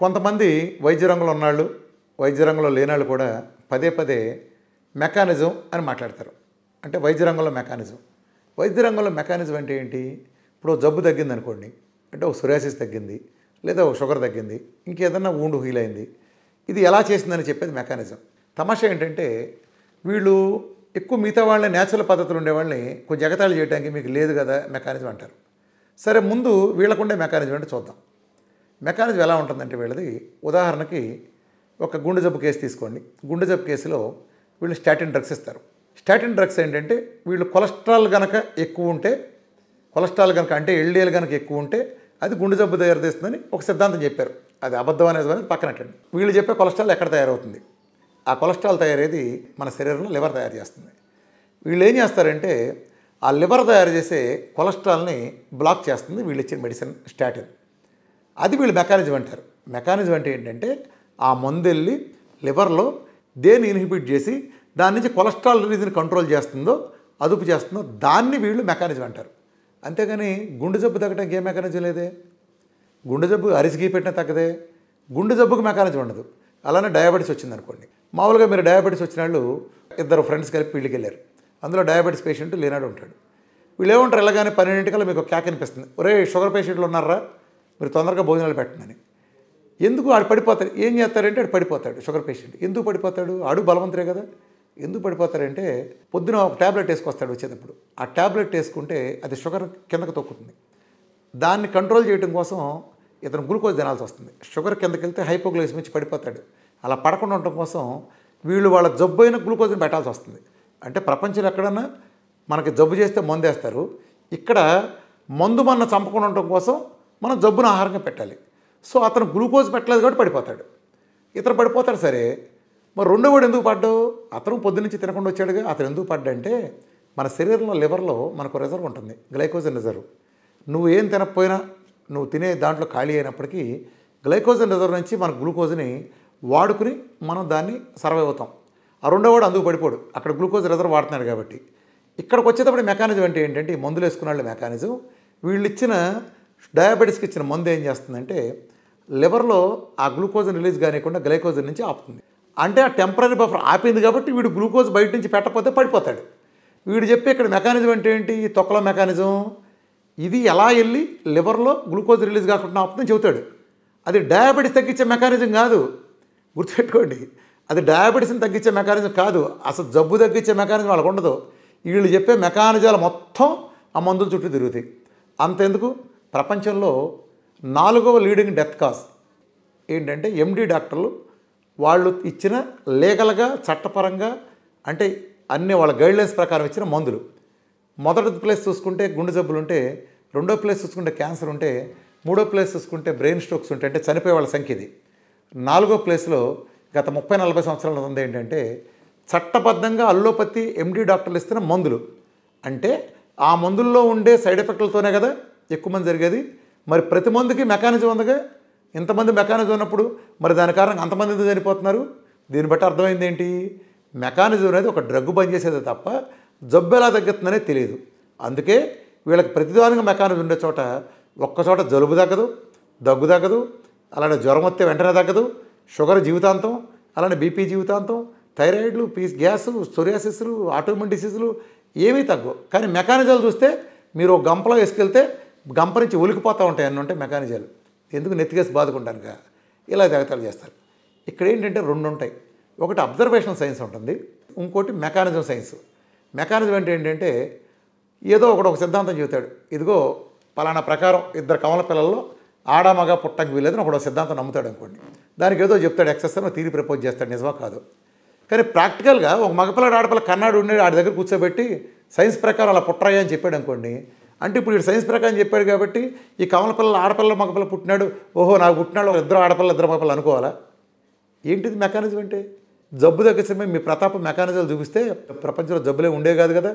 కొంతమంది వైద్య రంగంలో ఉన్నాళ్ళు, వైద్య రంగంలో లేనాళ్ళు కూడా పదే పదే మెకానిజం అని మాట్లాడతారు. అంటే వైద్య రంగంలో మెకానిజం. వైద్య రంగంలో మెకానిజం అంటే ఏంటి? ఇప్పుడు జబ్బు తగ్గింది అనుకోండి, అంటే ఒక సొరియాసిస్ తగ్గింది, లేదా ఒక షుగర్ తగ్గింది, ఇంకేదన్నా ఊండు హీల్ అయింది, ఇది ఎలా చేసిందని చెప్పేది మెకానిజం. తమాషా ఏంటంటే వీళ్ళు ఎక్కువ మిగతా వాళ్ళని నేచురల్ పద్ధతులు ఉండేవాళ్ళని కొంచెం ఎగతాళి చేయడానికి మీకు లేదు కదా మెకానిజం అంటారు. సరే, ముందు వీళ్ళకుండే మెకానిజం అంటే చూద్దాం. మెకానిజం ఎలా ఉంటుందంటే వీళ్ళది, ఉదాహరణకి ఒక గుండె జబ్బు కేసు తీసుకోండి. గుండె జబ్బు కేసులో వీళ్ళు స్టాటిన్ డ్రగ్స్ ఇస్తారు. స్టాటిన్ డ్రగ్స్ ఏంటంటే వీళ్ళు కొలెస్ట్రాల్ కనుక ఎక్కువ ఉంటే, కొలెస్ట్రాల్ కనుక అంటే ఎల్డిఎల్ కనుక ఎక్కువ ఉంటే అది గుండె జబ్బు తయారుచేస్తుందని ఒక సిద్ధాంతం చెప్పారు. అది అబద్ధం అనేది పక్కనట్టండి. వీళ్ళు చెప్పే కొలెస్ట్రాల్ ఎక్కడ తయారవుతుంది? ఆ కొలెస్ట్రాల్ తయారేది మన శరీరంలో లివర్ తయారు చేస్తుంది. వీళ్ళు ఏం చేస్తారంటే ఆ లివర్ తయారు చేసే కొలెస్ట్రాల్ని బ్లాక్ చేస్తుంది వీళ్ళు ఇచ్చిన మెడిసిన్ స్టాటిన్. అది వీళ్ళు మెకానిజం అంటారు. మెకానిజం అంటే ఏంటంటే ఆ మందు వెళ్ళి లివర్లో దేన్ని ఇన్హిబిట్ చేసి దాని నుంచి కొలెస్ట్రాల్ రిలీజ్ని కంట్రోల్ చేస్తుందో, అదుపు చేస్తుందో దాన్ని వీళ్ళు మెకానిజం అంటారు. అంతేగాని గుండె జబ్బు తగ్గడానికి ఏ మెకానిజం లేదే. గుండె జబ్బు అరిసికి పెట్టినా తగ్గదే. గుండె జబ్బుకు మెకానిజం ఉండదు. అలానే డయాబెటీస్ వచ్చిందనుకోండి. మామూలుగా మీరు డయాబెటీస్ వచ్చిన వాళ్ళు ఇద్దరు ఫ్రెండ్స్ కలిపి పెళ్ళికి వెళ్ళారు. అందులో డయాబెటీస్ పేషెంట్ లేనాడు ఉంటాడు. వీళ్ళు ఏమంటారు, వెళ్ళగానే 12 మీకు క్యాక్ అనిపిస్తుంది, ఒరే షుగర్ పేషెంట్లు ఉన్నారా, మీరు తొందరగా భోజనాలు పెట్టండి. ఎందుకు ఆడు పడిపోతాడు? ఏం చేస్తారంటే ఆడు పడిపోతాడు. షుగర్ పేషెంట్ ఎందుకు పడిపోతాడు? ఆడు బలవంతుడే కదా. ఎందుకు పడిపోతారంటే పొద్దున ఒక ట్యాబ్లెట్ వేసుకొస్తాడు వచ్చేటప్పుడు. ఆ ట్యాబ్లెట్ వేసుకుంటే అది షుగర్ కిందకు తొక్కుతుంది. దాన్ని కంట్రోల్ చేయడం కోసం ఇతను గ్లూకోజ్ తినాల్సి వస్తుంది. షుగర్ కిందకి వెళ్తే హైపోగ్లైసిమిక్ వచ్చి పడిపోతాడు. అలా పడకుండా ఉండటం కోసం వీళ్ళు వాళ్ళ జబ్బు అయిన గ్లూకోజ్ని పెట్టాల్సి వస్తుంది. అంటే ప్రపంచంలో ఎక్కడన్నా మనకి జబ్బు చేస్తే మందు వేస్తారు. ఇక్కడ మందు మన చంపకుండా ఉండటం కోసం మనం జబ్బును ఆహారంగా పెట్టాలి. సో అతను గ్లూకోజ్ పెట్టలేదు కాబట్టి పడిపోతాడు. ఇతను పడిపోతాడు. సరే, మరి రెండో వాడు ఎందుకు పడ్డావు? అతను పొద్దునుంచి తినకుండా వచ్చాడుగా. అతను ఎందుకు పడ్డంటే మన శరీరంలో లివర్లో మనకు రిజర్వ్ ఉంటుంది, గ్లైకోజన్ రిజర్వ్. నువ్వు ఏం తినకపోయినా నువ్వు తినే దాంట్లో ఖాళీ అయినప్పటికీ గ్లైకోజన్ రిజర్వ్ నుంచి మన గ్లూకోజ్ని వాడుకుని మనం దాన్ని సర్వైవ్ అవుతాం. ఆ రెండో వాడు అందుకు పడిపోడు, అక్కడ గ్లూకోజ్ రిజర్వ్ వాడుతున్నాడు కాబట్టి. ఇక్కడికి వచ్చేటప్పుడు మెకానిజం అంటే ఏంటంటే ఈ మందులు వేసుకున్న వాళ్ళు మెకానిజం, వీళ్ళు ఇచ్చిన డయాబెటీస్కి ఇచ్చిన మందు ఏం చేస్తుందంటే లివర్లో ఆ గ్లూకోజ్ని రిలీజ్ కానివ్వకుండా గ్లైకోజన్ నుంచి ఆపుతుంది. అంటే ఆ టెంపరీ బఫర్ ఆపింది కాబట్టి వీడు గ్లూకోజ్ బయట నుంచి పెట్టకపోతే పడిపోతాడు. వీడు చెప్పే ఇక్కడ మెకానిజం అంటే ఏంటి? ఈ తొక్కలో మెకానిజం ఇది ఎలా వెళ్ళి లివర్లో గ్లూకోజ్ రిలీజ్ కాకుండా ఆపుతుందని చెబుతాడు. అది డయాబెటీస్ తగ్గించే మెకానిజం కాదు, గుర్తుపెట్టుకోండి. అది డయాబెటీస్ని తగ్గించే మెకానిజం కాదు. అసలు జబ్బు తగ్గించే మెకానిజం వాళ్ళకు ఉండదు. వీళ్ళు చెప్పే మెకానిజాలు మొత్తం ఆ మందుల చుట్టూ తిరుగుతాయి. అంతెందుకు, ప్రపంచంలో 4వ లీడింగ్ డెత్ కాజ్ ఏంటంటే ఎండి డాక్టర్లు వాళ్ళు ఇచ్చిన లీగల్గా చట్టపరంగా అంటే అన్ని వాళ్ళ గైడ్లైన్స్ ప్రకారం ఇచ్చిన మందులు. మొదటి ప్లేస్ చూసుకుంటే గుండె జబ్బులు ఉంటే, రెండో ప్లేస్ చూసుకుంటే క్యాన్సర్ ఉంటే, మూడో ప్లేస్ చూసుకుంటే బ్రెయిన్ స్ట్రోక్స్ ఉంటే, అంటే చనిపోయే వాళ్ళ సంఖ్య ఇది. 4వ ప్లేస్లో గత 30-40 సంవత్సరాల ఉంది ఏంటంటే చట్టబద్ధంగా అల్లోపతి ఎండి డాక్టర్లు ఇస్తున్న మందులు. అంటే ఆ మందుల్లో ఉండే సైడ్ ఎఫెక్ట్లతోనే కదా ఎక్కువ మంది జరిగేది. మరి ప్రతి మందుకి మెకానిజం ఉందిగా. ఇంతమంది మెకానిజం ఉన్నప్పుడు మరి దాని కారణంగా అంతమంది ఎందుకు చనిపోతున్నారు? దీన్ని బట్టి అర్థమైంది ఏంటి? మెకానిజం అనేది ఒక డ్రగ్ పనిచేసేది తప్ప జబ్బు ఎలా తగ్గుతుందనేది తెలియదు. అందుకే వీళ్ళకి ప్రతిదానిగా మెకానిజం ఉండే చోట ఒక్కచోట జలుబు తగ్గదు, దగ్గు తగ్గదు, అలానే జ్వరం వస్తే వెంటనే తగ్గదు, షుగర్ జీవితాంతం, అలానే బీపీ జీవితాంతం, థైరాయిడ్లు, గ్యాసు, సొరియాసిస్లు, ఆటోఇమ్యూన్ డిసీజులు ఏమీ తగ్గవు. కానీ మెకానిజాలు చూస్తే మీరు ఒక గంపలో వేసుకెళ్తే గంప నుంచి ఒలికిపోతూ ఉంటాయి అన్నీ ఉంటాయి మెకానిజాలు. ఎందుకు నెత్తికేసి బాదుకుంటానుక ఇలా తెగతాలు చేస్తారు. ఇక్కడ ఏంటంటే 2 ఉంటాయి. ఒకటి అబ్జర్వేషనల్ సైన్స్ ఉంటుంది, ఇంకోటి మెకానిజం సైన్స్. మెకానిజం అంటే ఏంటంటే ఏదో ఒక సిద్ధాంతం చెబుతాడు. ఇదిగో పలానా ప్రకారం ఇద్దరు కమల పిల్లల్లో ఆడమగ పుట్టకు వీలేదని ఒకడో సిద్ధాంతం నమ్ముతాడు అనుకోండి. దానికి ఏదో చెప్తాడు, ఎక్సెస్ తీరి ప్రపోజ్ చేస్తాడు, నిజమా కాదు. కానీ ప్రాక్టికల్గా ఒక మగపిల్లడు ఆడపిల్ల కన్నాడు ఉండి ఆడి దగ్గర కూర్చోబెట్టి సైన్స్ ప్రకారం అలా పుట్టరాయి అని చెప్పాడు అనుకోండి. అంటే ఇప్పుడు వీడు సైన్స్ ప్రకారం చెప్పాడు కాబట్టి ఈ కమల పిల్లలు ఆడపిల్ల మగపిల్ల పుట్టినాడు, ఓహో నాకు పుట్టినాడు ఇద్దరు ఆడపిల్ల ఇద్దరు మగపిల్ల అనుకోవాలా? ఏంటిది మెకానిజం అంటే? జబ్బు తగ్గించడమే మీ ప్రతాపం మెకానిజాలు చూపిస్తే ప్రపంచంలో జబ్బులే ఉండే కాదు కదా.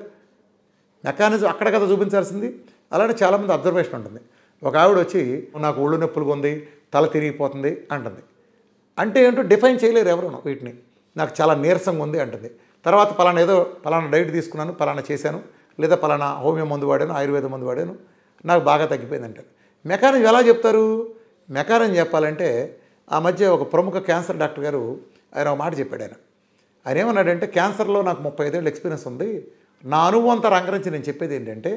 మెకానిజం అక్కడ కదా చూపించాల్సింది. అలానే చాలామంది అబ్జర్వేషన్ ఉంటుంది. ఒక ఆవిడ వచ్చి నాకు ఒళ్ళు నొప్పులుగా ఉంది, తల తిరిగిపోతుంది అంటుంది. అంటే ఏంటో డిఫైన్ చేయలేరు ఎవరు వీటిని. నాకు చాలా నీరసంగా ఉంది అంటుంది. తర్వాత పలానా ఏదో పలానా డైట్ తీసుకున్నాను, పలానా చేశాను, లేదా పలానా హోమియో మందు వాడాను, ఆయుర్వేద మందు వాడాను, నాకు బాగా తగ్గిపోయింది అంటారు. మెకానిజం ఎలా చెప్తారు? మెకానిజం చెప్పాలంటే ఆ మధ్య ఒక ప్రముఖ క్యాన్సర్ డాక్టర్ గారు ఆయన ఒక మాట చెప్పాడు. ఆయన ఏమన్నాడంటే, క్యాన్సర్లో నాకు 35 ఏళ్ళ ఎక్స్పీరియన్స్ ఉంది, నా అనుభవంతో రంగరించి నేను చెప్పేది ఏంటంటే,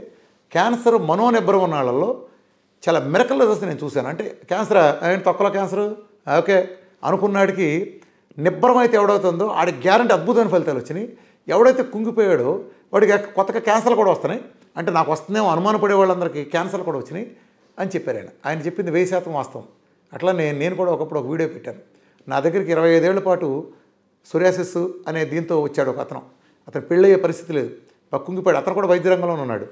క్యాన్సర్ మనోనిబ్బరం ఉన్న వాళ్ళలో చాలా మిరకల్ రిజల్ట్స్ నేను చూశాను. అంటే క్యాన్సర్ ఏంటి, తొక్కలో క్యాన్సర్ ఓకే అనుకున్నాడికి నిబ్బరం అయితే ఎవడవుతుందో ఆడికి గ్యారంటీ అద్భుతమైన ఫలితాలు వచ్చినాయి. ఎవడైతే కుంగిపోయాడో వాడికి కొత్తగా క్యాన్సర్లు కూడా వస్తున్నాయి. అంటే నాకు వస్తుందేమో అనుమానపడే వాళ్ళందరికీ క్యాన్సర్లు కూడా వచ్చినాయి అని చెప్పారు. ఆయన చెప్పింది 1000% వాస్తవం. అట్లా నేను కూడా ఒకప్పుడు ఒక వీడియో పెట్టాను. నా దగ్గరికి 25 ఏళ్ల పాటు సోరియాసిస్ అనే దీంతో వచ్చాడు ఒక అతను పెళ్ళయ్యే పరిస్థితి లేదు, కుంగిపోయాడు. అతను కూడా వైద్య రంగంలోనే ఉన్నాడు.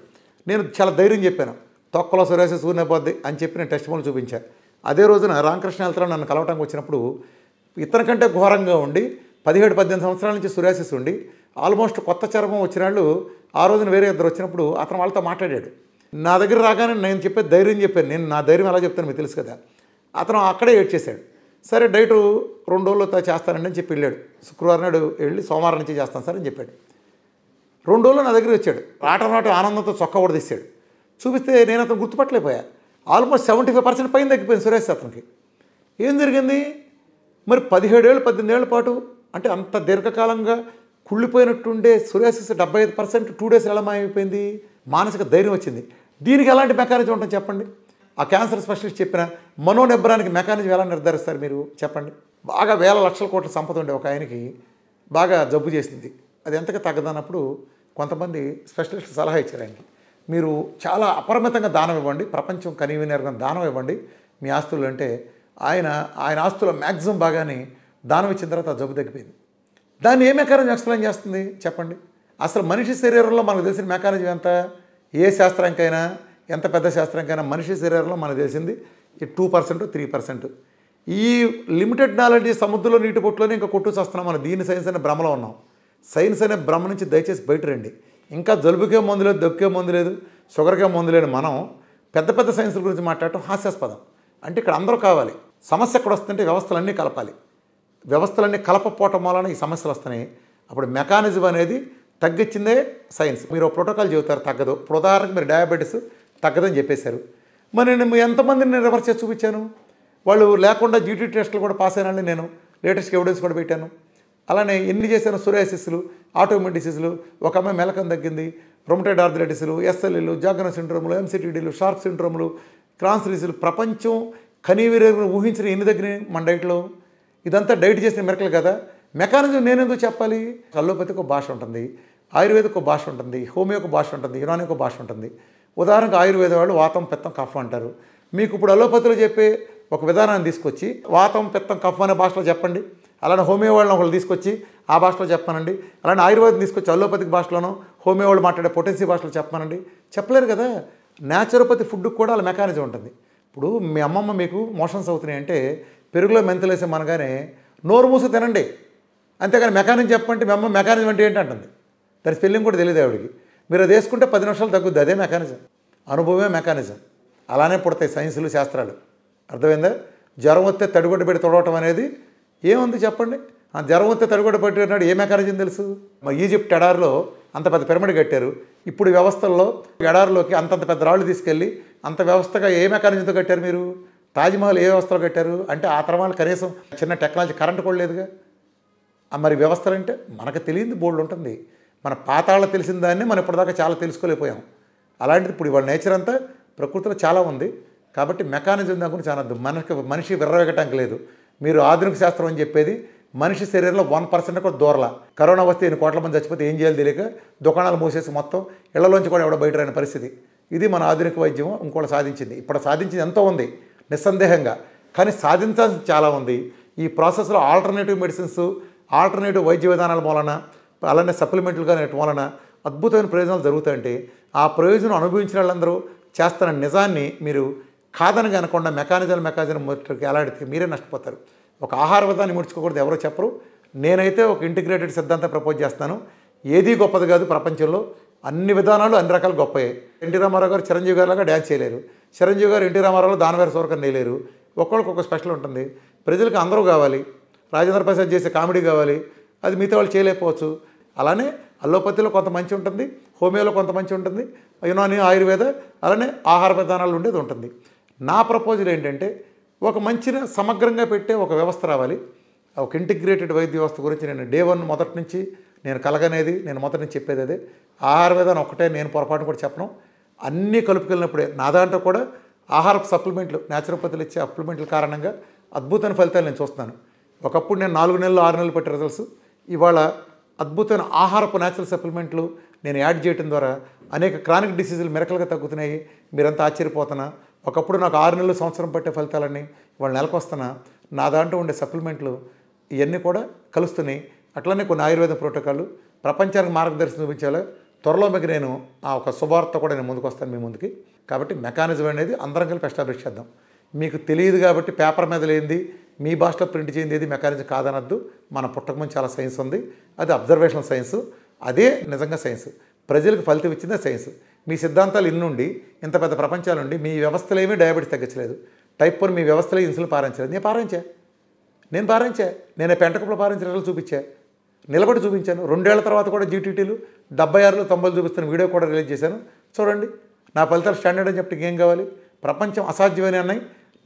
నేను చాలా ధైర్యం చెప్పాను, తొక్కలో సోరియాసిస్ ఊరినైపోద్ది అని చెప్పి నేను టెస్ట్ మోలు చూపించాను. అదే రోజున రామకృష్ణ హెల్త్లో నన్ను కలవటానికి వచ్చినప్పుడు ఇతని కంటే ఘోరంగా ఉండి 17-18 సంవత్సరాల నుంచి సోరియాసిస్ ఉండి ఆల్మోస్ట్ కొత్త చర్మం వచ్చిన వాళ్ళు ఆ రోజున వేరే ఇద్దరు వచ్చినప్పుడు అతను వాళ్ళతో మాట్లాడాడు. నా దగ్గర రాగానే నేను చెప్పే ధైర్యం చెప్పాను. నేను నా ధైర్యం ఎలా చెప్తాను మీకు తెలుసు కదా. అతను అక్కడే ఏడ్చేశాడు. సరే డైట్ 2 రోజులతో చేస్తానండి అని చెప్పి వెళ్ళాడు. శుక్రవారం నాడు వెళ్ళి సోమవారం నుంచి చేస్తాను సార్ అని చెప్పాడు. 2 రోజులు నా దగ్గర వచ్చాడు. రాటం ఆనందంతో చొక్కా కూడా తీశాడు. చూపిస్తే నేను అతను గుర్తుపట్టలేకపోయా. ఆల్మోస్ట్ 75% పైన తగ్గిపోయింది సోరియాసిస్ అతనికి. ఏం జరిగింది మరి? 17 ఏళ్ళు 18 ఏళ్ల పాటు అంటే అంత దీర్ఘకాలంగా కుళ్ళిపోయినట్టుండే సోరియాసిస్ 75% 2 డేస్ ఎలా మాయమైపోయింది? మానసిక ధైర్యం వచ్చింది. దీనికి ఎలాంటి మెకానిజం ఉంటుంది చెప్పండి? ఆ క్యాన్సర్ స్పెషలిస్ట్ చెప్పిన మనోనిబ్బరానికి మెకానిజం ఎలా నిర్ధారిస్తారు మీరు చెప్పండి? బాగా వేల లక్షల కోట్ల సంపద ఉండే ఒక ఆయనకి బాగా జబ్బు చేసింది, అది ఎంతగా తగ్గదన్నప్పుడు కొంతమంది స్పెషలిస్ట్ సలహా ఇచ్చారు ఆయనకి, మీరు చాలా అపరిమితంగా దానం ఇవ్వండి, ప్రపంచం కనీవినెరగని దానం ఇవ్వండి మీ ఆస్తులు అంటే ఆయన ఆస్తుల మ్యాక్సిమం బాగానే దానం ఇచ్చిన తర్వాత జబ్బు తగ్గిపోయింది. దాన్ని ఏ మెకానిజం ఎక్స్ప్లెయిన్ చేస్తుంది చెప్పండి? అసలు మనిషి శరీరంలో మనకు తెలిసిన మెకానిజం ఎంత? ఏ శాస్త్రానికైనా ఎంత పెద్ద శాస్త్రానికైనా మనిషి శరీరంలో మనకు తెలిసింది 2% 3%. ఈ లిమిటెడ్ నాలెడ్జ్ సముద్రంలో నీటి పొట్టులోనే ఇంకా కొట్టు చేస్తున్నాం మనం. దీని సైన్స్ అనే భ్రమలో ఉన్నాం. సైన్స్ అనే భ్రమ నుంచి దయచేసి బయట రండి. ఇంకా జలుబుకే మందు లేదు, దగ్గుకే మందు లేదు, షుగర్కే మందు లేదు. మనం పెద్ద పెద్ద సైన్స్ గురించి మాట్లాడటం హాస్యాస్పదం. అంటే ఇక్కడ అందరూ కావాలి. సమస్య ఎక్కడ వస్తుంటే వ్యవస్థలన్నీ కలపాలి. వ్యవస్థలన్నీ కలపపోవటం వలన ఈ సమస్యలు వస్తున్నాయి. అప్పుడు మెకానిజం అనేది తగ్గించిందే సైన్స్. మీరు ప్రోటోకాల్ చెబుతారు తగ్గదు. ఇప్పుడు ఉదాహరణకు మీరు డయాబెటీస్ తగ్గదని చెప్పేశారు. మరి నేను ఎంతమందిని నేను రివర్స్ చేసి చూపించాను? వాళ్ళు లేకుండా జీటీ టెస్టులు కూడా పాస్ అయినా నేను లేటెస్ట్ ఎవిడెన్స్ కూడా పెట్టాను. అలానే ఎన్ని చేశాను? సోరియాసిస్లు, ఆటోఇమ్యూన్ డిసీజులు, ఒక అమ్మాయి మెలకం తగ్గింది, రొమటైడ్ ఆర్థరైటిస్లు, ఎస్ఎల్ఈలు, జాగరన్ సిండ్రోములు, ఎంసిటీడీలు, షార్ప్ సిండ్రోములు, క్రాన్స్ డిసీజులు, ప్రపంచం కనీవిరేరు ఊహించిన ఎన్ని తగ్గినాయి మన డైట్లో? ఇదంతా డైట్ చేసిన మెరకలు కదా. మెకానిజం నేనెందుకు చెప్పాలి? అల్లోపతికి ఒక భాష ఉంటుంది, ఆయుర్వేదిక్ ఒక భాష ఉంటుంది, హోమియోకి భాష ఉంటుంది, యునానికి ఒక భాష ఉంటుంది. ఉదాహరణకు ఆయుర్వేద వాళ్ళు వాతం పిత్తం కఫ్ అంటారు. మీకు ఇప్పుడు అలోపతిలో చెప్పే ఒక విధానాన్ని తీసుకొచ్చి వాతం పిత్తం కఫ్ అనే భాషలో చెప్పండి. అలానే హోమియో వాళ్ళని ఒకళ్ళు తీసుకొచ్చి ఆ భాషలో చెప్పానండి. అలానే ఆయుర్వేదం తీసుకొచ్చి అలోపతిక్ భాషలోనో హోమియో వాళ్ళు మాట్లాడే పొటెన్సీ భాషలో చెప్పానండి. చెప్పలేరు కదా. న్యాచురోపతి ఫుడ్కి కూడా వాళ్ళ మెకానిజం ఉంటుంది. ఇప్పుడు మీ అమ్మమ్మ మీకు మోషన్స్ అవుతున్నాయి అంటే పెరుగులో మెంతులు వేసే మనగానే నోరు మూసి తినండి, అంతేగాని మెకానిజం చెప్పంటే మీ అమ్మ మెకానిజం అంటే ఏంటంటుంది. దాని స్పెల్లింగ్ కూడా తెలియదు ఆవిడికి. మీరు అది వేసుకుంటే 10 నిమిషాలు తగ్గుద్ది. అదే మెకానిజం, అనుభవమే మెకానిజం. అలానే పుడతాయి సైన్సులు శాస్త్రాలు. అర్థమైందా? జ్వరం వస్తే తడిగొడ్డ పెట్టి తొడవటం అనేది ఏముంది చెప్పండి? ఆ జ్వరం వస్తే తడిగొడ్డ పెట్టినాడు ఏ మెకానిజం తెలుసు? మా ఈజిప్ట్ ఎడారిలో అంత పెద్ద పిరమిడ్ కట్టారు. ఇప్పుడు వ్యవస్థల్లో ఎడారిలోకి అంతంత పెద్ద రాళ్ళు తీసుకెళ్ళి అంత వ్యవస్థగా ఏ మెకానిజంతో కట్టారు మీరు? తాజ్మహల్ ఏ వ్యవస్థలో కట్టారు అంటే ఆ తర్వాత కనీసం చిన్న టెక్నాలజీ కరెంట్ కూడా లేదుగా. మరి వ్యవస్థలు అంటే మనకు తెలియదు బోల్డ్ ఉంటుంది. మన పాతాళ తెలిసిన దాన్ని మనం ఇప్పటిదాకా చాలా తెలుసుకోలేకపోయాం. అలాంటిది ఇప్పుడు ఇవాళ నేచర్ అంతా ప్రకృతిలో చాలా ఉంది. కాబట్టి మెకానిజం దాని గురించి అనద్దు. మనిషి విర్రవేగటానికి లేదు. మీరు ఆధునిక శాస్త్రం అని చెప్పేది మనిషి శరీరంలో 1% కూడా దూరల. కరోనా వస్తే 8 కోట్ల మంది చచ్చిపోతే ఏం చేయాలి తెలియక దుకాణాలు మూసేసి మొత్తం ఇళ్లలోంచి కూడా ఎవడో బయట రాని పరిస్థితి. ఇది మన ఆధునిక వైద్యం ఇంకోటి సాధించింది. ఇప్పుడు సాధించింది ఎంతో ఉంది నిస్సందేహంగా, కానీ సాధించాల్సింది చాలా ఉంది. ఈ ప్రాసెస్లో ఆల్టర్నేటివ్ మెడిసిన్స్, ఆల్టర్నేటివ్ వైద్య విధానాల మూలన, అలానే సప్లిమెంటరీగా నేటి వలన అద్భుతమైన ప్రయోజనాలు జరుగుతాయంటే ఆ ప్రయోజనం అనుభవించిన వాళ్ళందరూ చేస్తున్న నిజాన్ని మీరు కాదని అనకుండా మెకానిజం ముట్టుకు ఎలాడితే మీరే నష్టపోతారు. ఒక ఆహార విధాన్ని ముడుచుకోకూడదు ఎవరో చెప్పరు. నేనైతే ఒక ఇంటిగ్రేటెడ్ సిద్ధాంతం ప్రపోజ్ చేస్తాను. ఏదీ గొప్పది కాదు ప్రపంచంలో, అన్ని విధానాలు అన్ని రకాలు గొప్పయే. ఎన్టీ రామారావు గారు చిరంజీవి గారిలాగా డ్యాన్స్ చేయలేరు, చిరంజీవి గారు ఎన్టీ రామారావు దానవేర సోరకర్ నేయలేరు. ఒక్కొక్కరికి స్పెషల్ ఉంటుంది. ప్రజలకు అందరూ కావాలి. రాజేంద్ర ప్రసాద్ చేసే కామెడీ కావాలి, అది మిగతా వాళ్ళు చేయలేకపోవచ్చు. అలానే అల్లోపతిలో కొంత మంచి ఉంటుంది, హోమియోలో కొంత మంచి ఉంటుంది, యునాని ఆయుర్వేద అలానే ఆహార విధానాలు ఉండేది ఉంటుంది. నా ప్రపోజల్ ఏంటంటే ఒక మంచిన సమగ్రంగా పెట్టే ఒక వ్యవస్థ రావాలి. ఒక ఇంటిగ్రేటెడ్ వైద్య వ్యవస్థ గురించి నేను డే 1 మొదటి నుంచి నేను కలగనేది, నేను మొదటి నుంచి చెప్పేది అదే. ఆహార విధానం ఒకటే నేను పొరపాటున కూడా చెప్పను. అన్నీ కలుపుకెళ్ళినప్పుడే నా దాంట్లో కూడా ఆహారపు సప్లిమెంట్లు, న్యాచురోపతులు ఇచ్చే సప్లిమెంట్ల కారణంగా అద్భుతమైన ఫలితాలు నేను చూస్తున్నాను. ఒకప్పుడు నేను 4 నెలలు 6 నెలలు పెట్టే రిజల్ట్స్ ఇవాళ అద్భుతమైన ఆహారపు న్యాచురల్ సప్లిమెంట్లు నేను యాడ్ చేయడం ద్వారా అనేక క్రానిక్ డిసీజులు మిరకలుగా తగ్గుతున్నాయి. మీరంతా ఆశ్చర్యపోతున్నా. ఒకప్పుడు నాకు 6 నెలలు సంవత్సరం పట్టే ఫలితాలన్నీ ఇవాళ నెలకు వస్తున్నా. నా దాంట్లో ఉండే సప్లిమెంట్లు ఇవన్నీ కూడా కలుస్తున్నాయి. అట్లనే కొన్ని ఆయుర్వేద ప్రోటోకాళ్ళు ప్రపంచానికి మార్గదర్శనం చూపించాలి. త్వరలో మీకు నేను ఆ ఒక శుభార్త కూడా నేను ముందుకు వస్తాను మీ ముందుకి. కాబట్టి మెకానిజం అనేది అందరం కలిపి ఎస్టాబ్లిష్ చేద్దాం. మీకు తెలియదు కాబట్టి పేపర్ మీద లేనిది మీ భాషలో ప్రింట్ చేయింది ఏది మెకానిజం కాదనద్దు. మన పుట్టకముందు చాలా సైన్స్ ఉంది. అది అబ్జర్వేషనల్ సైన్స్. అదే నిజంగా సైన్స్. ప్రజలకు ఫలితం ఇచ్చిందే సైన్స్. మీ సిద్ధాంతాలు ఇన్నుండి ఇంత పెద్ద ప్రపంచాలుండి మీ వ్యవస్థలో ఏమీ డయాబెటీస్ తగ్గించలేదు. టైప్ 1 మీ వ్యవస్థలో ఇన్సులిన్ పారించలేదు. నేను పారించా. నేను పెంటకుప్పలో పారించిన రిజల్ట్ చూపించా, నిలబడి చూపించాను. 2 ఏళ్ల తర్వాత కూడా జీటీటీలు 76లో 90 చూపిస్తున్న వీడియో కూడా రిలీజ్ చేశాను. చూడండి నా ఫలితాలు స్టాండర్డ్ అని చెప్పి ఏం కావాలి. ప్రపంచం అసాధ్యమైన అన్నాయి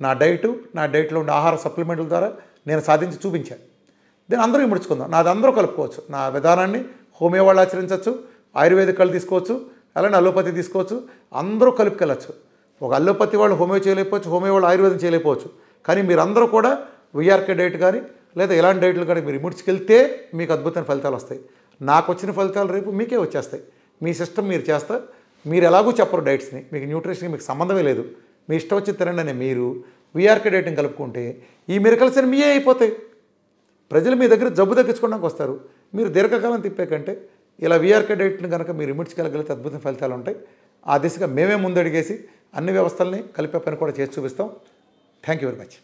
నా డైట్లో ఉండే ఆహార సప్లిమెంట్ల ద్వారా నేను సాధించి చూపించాను. దీన్ని అందరూ ఇముడ్చుకుందాం. నాది అందరూ కలుపుకోవచ్చు. నా విధానాన్ని హోమియో వాళ్ళు ఆచరించవచ్చు, ఆయుర్వేదిక్ వాళ్ళు తీసుకోవచ్చు, అలానే అలోపతి తీసుకోవచ్చు. అందరూ కలుపుకెళ్ళచ్చు. ఒక అలోపతి వాళ్ళు హోమియో చేయలేకపోవచ్చు, హోమియో వాళ్ళు ఆయుర్వేదం చేయలేకపోవచ్చు. కానీ మీరందరూ కూడా వీఆర్కే డైట్ కానీ లేదా ఎలాంటి డైట్లు కానీ మీరు ఇముడ్చుకెళ్తే మీకు అద్భుతమైన ఫలితాలు వస్తాయి. నాకు వచ్చిన ఫలితాలు రేపు మీకే వచ్చేస్తాయి. మీ సిస్టమ్ మీరు చేస్తా. మీరు ఎలాగూ చెప్పరు డైట్స్ని, మీకు న్యూట్రిషన్కి మీకు సంబంధమే లేదు. మీ ఇష్టం వచ్చి తినండి అని మీరు వీఆర్కే డైట్ని కలుపుకుంటే ఈ మిరకల్స్ అని మీయే అయిపోతాయి. ప్రజలు మీ దగ్గర జబ్బు తగ్గించుకోవడానికి వస్తారు. మీరు దీర్ఘకాలం తిప్పే కంటే ఇలా వీఆర్కే డైట్ని కనుక మీరు ఇముడ్చుకెళ్ళగలిగితే అద్భుతమైన ఫలితాలు ఉంటాయి. ఆ దిశగా మేమే ముందడిగేసి అన్ని వ్యవస్థల్ని కలిపే పని కూడా చేసి చూపిస్తాం. Thank you very much.